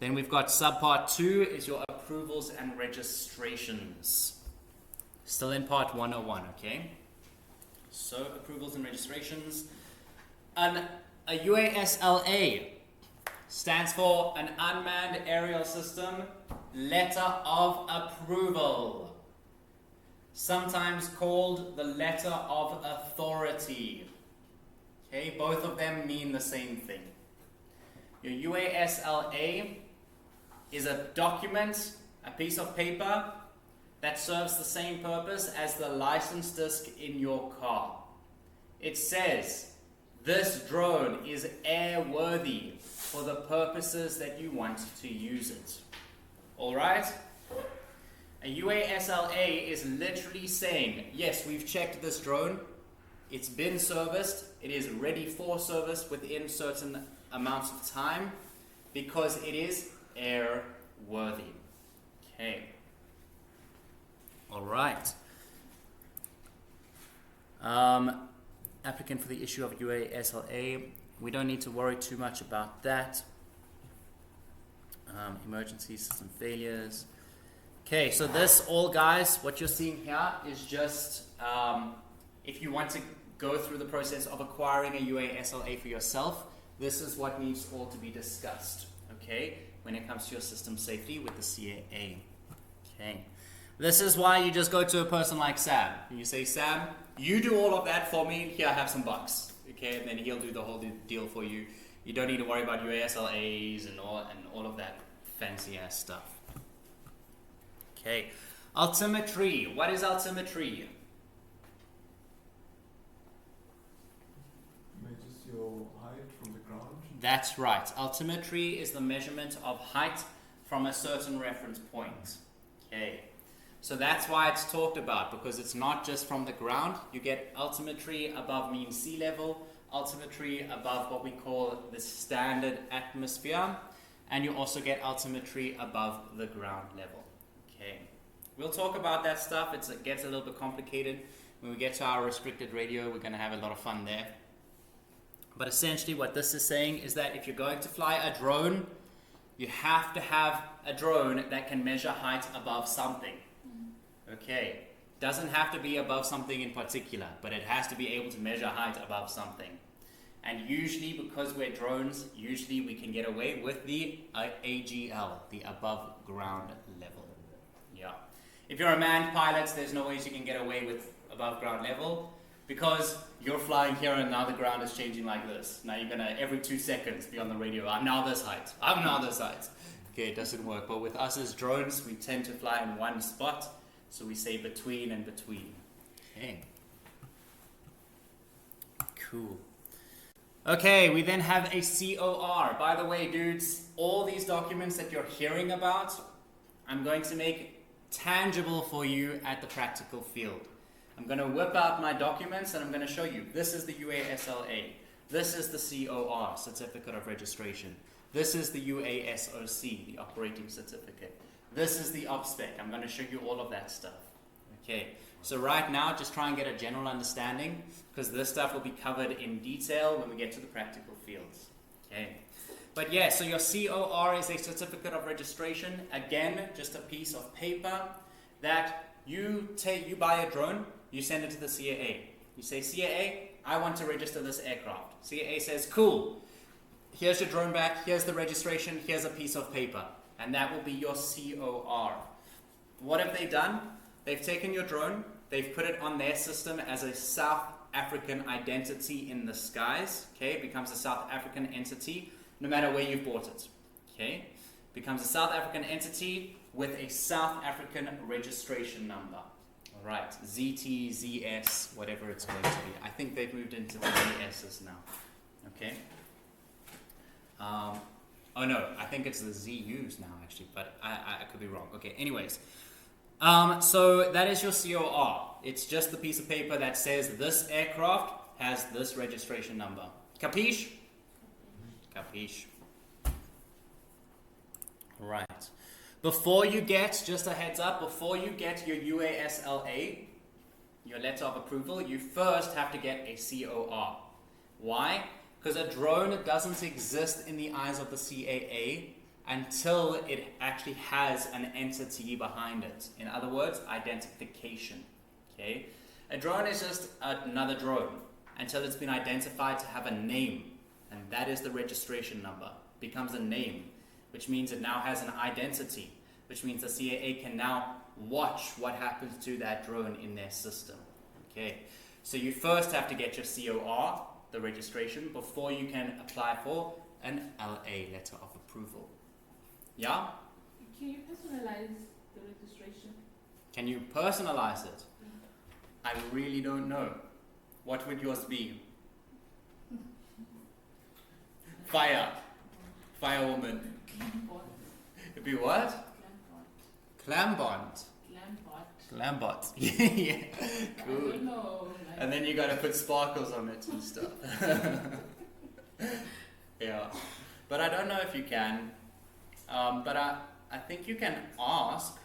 Then we've got subpart 2 is your approvals and registrations. Still in part 101, okay? So approvals and registrations. A UASLA stands for an Unmanned Aerial System Letter of Approval, sometimes called the Letter of Authority. Okay, both of them mean the same thing. Your UASLA is a document, a piece of paper that serves the same purpose as the license disc in your car. It says this drone is airworthy for the purposes that you want to use it. Alright? A UASLA is literally saying, yes, we've checked this drone, it's been serviced, it is ready for service within certain amounts of time because it is airworthy. Okay. Alright. Applicant for the issue of UASLA. We don't need to worry too much about that. Emergency system failures. Okay, so this all, guys, what you're seeing here is just if you want to go through the process of acquiring a UASLA for yourself, this is what needs all to be discussed, okay, when it comes to your system safety with the SACAA. Okay. This is why you just go to a person like Sam. And you say, Sam, you do all of that for me. Here, have some bucks. Okay, and then he'll do the whole deal for you. You don't need to worry about UASLAs and all of that fancy ass stuff. Okay, altimetry. What is altimetry? Measures your height from the ground. That's right. Altimetry is the measurement of height from a certain reference point. Okay. So that's why it's talked about, because it's not just from the ground. You get altimetry above mean sea level, altimetry above what we call the standard atmosphere, and you also get altimetry above the ground level. Okay, we'll talk about that stuff. It gets a little bit complicated. When we get to our restricted radio, we're going to have a lot of fun there. But essentially what this is saying is that if you're going to fly a drone, you have to have a drone that can measure height above something. Okay, doesn't have to be above something in particular, but it has to be able to measure height above something. And usually, because we're drones, usually we can get away with the AGL, the above ground level. Yeah. If you're a manned pilot, there's no ways you can get away with above ground level, because you're flying here and now the ground is changing like this. Now you're gonna, every 2 seconds, be on the radio, I'm now this height, I'm now this height. Okay, it doesn't work. But with us as drones, we tend to fly in one spot. So we say between and between. Okay. Cool. Okay, we then have a COR. By the way, dudes, all these documents that you're hearing about, I'm going to make tangible for you at the practical field. I'm going to whip out my documents and I'm going to show you. This is the UASLA. This is the COR, Certificate of Registration. This is the UASOC, the Operating Certificate. This is the OPSPEC. I'm going to show you all of that stuff. Okay, so right now, just try and get a general understanding, because this stuff will be covered in detail when we get to the practical fields. Okay, but yeah, so your COR is a Certificate of Registration. Again, just a piece of paper that you buy a drone, you send it to the CAA. You say, CAA, I want to register this aircraft. CAA says, cool. Here's your drone back. Here's the registration. Here's a piece of paper. And that will be your COR. What have they done? They've taken your drone, they've put it on their system as a South African identity in the skies. Okay, it becomes a South African entity no matter where you've bought it. Okay, becomes a South African entity with a South African registration number. All right, ZT, ZS, whatever it's going to be. I think they've moved into the ZS's now. Okay. Oh no, I think it's the ZUs now actually, but I could be wrong. Okay, anyways. So that is your COR. It's just the piece of paper that says this aircraft has this registration number. Capiche? Capiche. Right. Before you get, just a heads up, before you get your UASLA, your letter of approval, you first have to get a COR. Why? Because a drone doesn't exist in the eyes of the CAA until it actually has an entity behind it. In other words, identification. Okay? A drone is just another drone until it's been identified to have a name, and that is the registration number. It becomes a name, which means it now has an identity, which means the CAA can now watch what happens to that drone in their system. Okay, so you first have to get your COR, the registration, before you can apply for an LA, letter of approval. Yeah? Can you personalize the registration? Can you personalize it? I really don't know. What would yours be? Firewoman. It'd be what? Clambot. Clambot. Yeah. Cool. I don't know. And then you gotta put sparkles on it and stuff. Yeah. But I don't know if you can. But I think you can ask.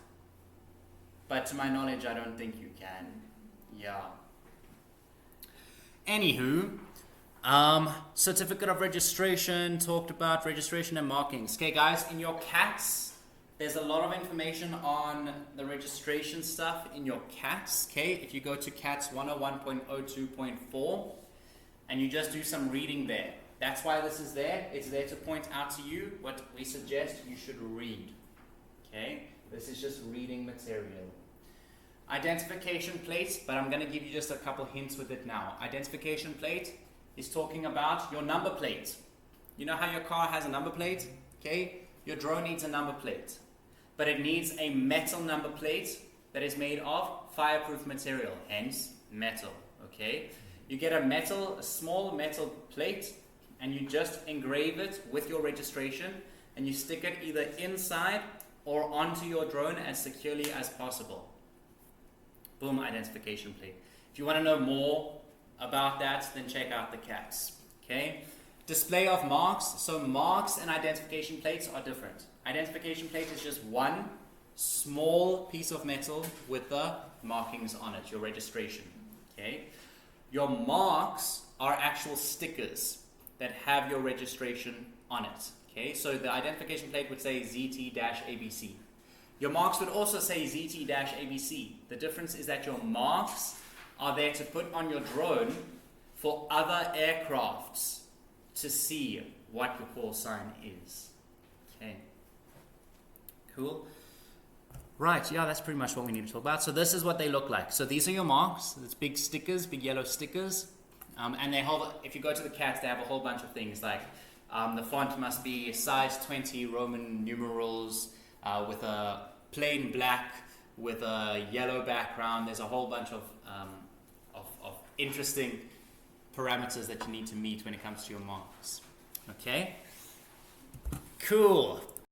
But to my knowledge, I don't think you can. Yeah. Anywho, certificate of registration, talked about registration and markings. Okay guys, in your CATs, there's a lot of information on the registration stuff in your CATs. Okay, if you go to CATs 101.02.4 and you just do some reading there. That's why this is there. It's there to point out to you what we suggest you should read. Okay, this is just reading material. Identification plate, but I'm going to give you just a couple hints with it now. Identification plate is talking about your number plate. You know how your car has a number plate? Okay, your drone needs a number plate, but it needs a metal number plate that is made of fireproof material, hence metal. Okay, you get a small metal plate, and you just engrave it with your registration, and you stick it either inside or onto your drone as securely as possible. Boom, identification plate. If you want to know more about that, then check out the CATs. Okay? Display of marks. So marks and identification plates are different. Identification plate is just one small piece of metal with the markings on it, your registration. Okay? Your marks are actual stickers that have your registration on it. Okay? So the identification plate would say ZT-ABC. Your marks would also say ZT-ABC. The difference is that your marks are there to put on your drone for other aircrafts to see what your call sign is. Okay. Cool. Right, yeah, that's pretty much what we need to talk about. So this is what they look like. So these are your marks. It's big stickers, big yellow stickers. And they hold, if you go to the CATs, they have a whole bunch of things like the font must be size 20 Roman numerals, with a plain black with a yellow background. There's a whole bunch of interesting parameters that you need to meet when it comes to your marks. Okay? Cool.